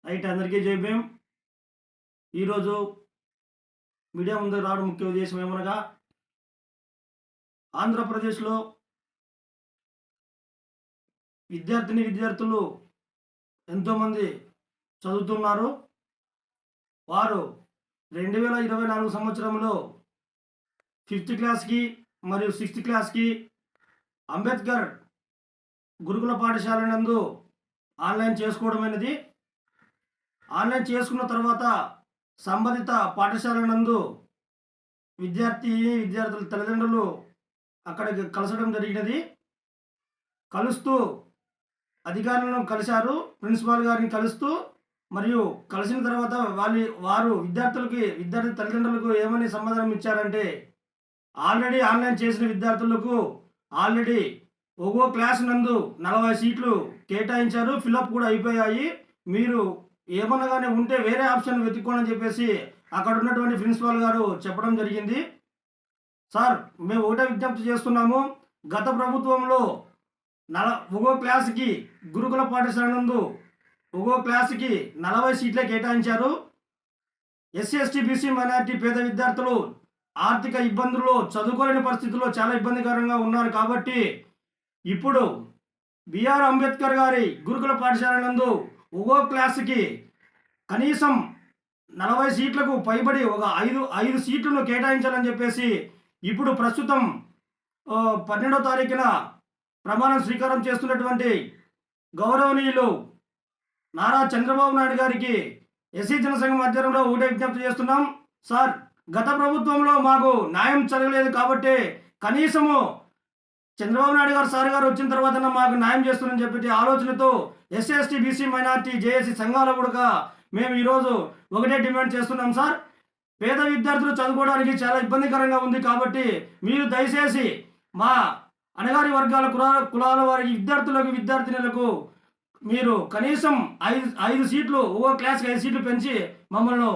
Right, అందరికీ జై భీమ్. ఈరోజు మీడియా ముందుకు రావడం ముఖ్య ఉద్దేశం ఏమనగా, ఆంధ్రప్రదేశ్లో విద్యార్థులు ఎంతోమంది చదువుతున్నారు. వారు 2024 సంవత్సరంలో 5th క్లాస్కి మరియు 6th క్లాస్కి అంబేద్కర్ గురుకుల పాఠశాల నందు ఆన్లైన్ చేసుకోవడమైనది. ఆన్లైన్ చేసుకున్న తర్వాత సంబంధిత పాఠశాల నందు విద్యార్థుల తల్లిదండ్రులు అక్కడికి కలసడం జరిగినది. కలుస్తూ అధికారులను కలిశారు, ప్రిన్సిపాల్ గారిని కలుస్తూ, మరియు కలిసిన తర్వాత వారు విద్యార్థి తల్లిదండ్రులకు ఏమని సమాధానం ఇచ్చారంటే, ఆల్రెడీ ఆన్లైన్ చేసిన విద్యార్థులకు ఆల్రెడీ ఒక్కో క్లాస్ నందు 40 సీట్లు కేటాయించారు, ఫిలప్ కూడా అయిపోయాయి. మీరు ఏమనగానే ఉంటే వేరే ఆప్షన్ వెతుక్కోండి అని చెప్పేసి అక్కడ ఉన్నటువంటి ప్రిన్సిపాల్ గారు చెప్పడం జరిగింది. సార్, మేము ఒకటే విజ్ఞప్తి చేస్తున్నాము. గత ప్రభుత్వంలో ఒక్కో క్లాస్కి గురుకుల పాఠశాల నందు ఒక్కో క్లాస్కి 40 సీట్లే కేటాయించారు. ఎస్సీ, ఎస్టీ, బీసీ, మైనారిటీ పేద విద్యార్థులు ఆర్థిక ఇబ్బందుల్లో చదువుకోలేని పరిస్థితుల్లో చాలా ఇబ్బందికరంగా ఉన్నారు. కాబట్టి ఇప్పుడు బిఆర్ అంబేద్కర్ గారి గురుకుల పాఠశాల నందు ఒక్కో క్లాసుకి కనీసం 40 సీట్లకు పైబడి ఒక 5 సీట్లను కేటాయించాలని చెప్పేసి ఇప్పుడు ప్రస్తుతం 12వ తారీఖున ప్రమాణం స్వీకారం చేస్తున్నటువంటి గౌరవనీయులు నారా చంద్రబాబు నాయుడు గారికి ఎస్సీ జనసంఘం ఆధ్వర్యంలో ఒకటే విజ్ఞప్తి చేస్తున్నాం. సార్, గత ప్రభుత్వంలో మాకు న్యాయం జరగలేదు కాబట్టి కనీసము చంద్రబాబు నాయుడు గారు సార్ గారు వచ్చిన తర్వాత మాకు న్యాయం చేస్తుందని చెప్పి ఆలోచనతో SC, ST, BC, minority, JAC సంఘాల కూడా మేము ఈరోజు ఒకటే డిమాండ్ చేస్తున్నాం. సార్, పేద విద్యార్థులు చదువుకోవడానికి చాలా ఇబ్బందికరంగా ఉంది. కాబట్టి మీరు దయచేసి మా అణగారి వర్గాల కులాల వారి విద్యార్థినులకు మీరు కనీసం 5 సీట్లు, ఒక్కో క్లాస్కి 5 సీట్లు పెంచి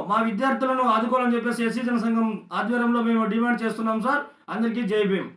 మా విద్యార్థులను ఆదుకోవాలని చెప్పేసి ఎస్సీ జనసంఘం ఆధ్వర్యంలో మేము డిమాండ్ చేస్తున్నాం. సార్, అందరికీ జై భీమ్.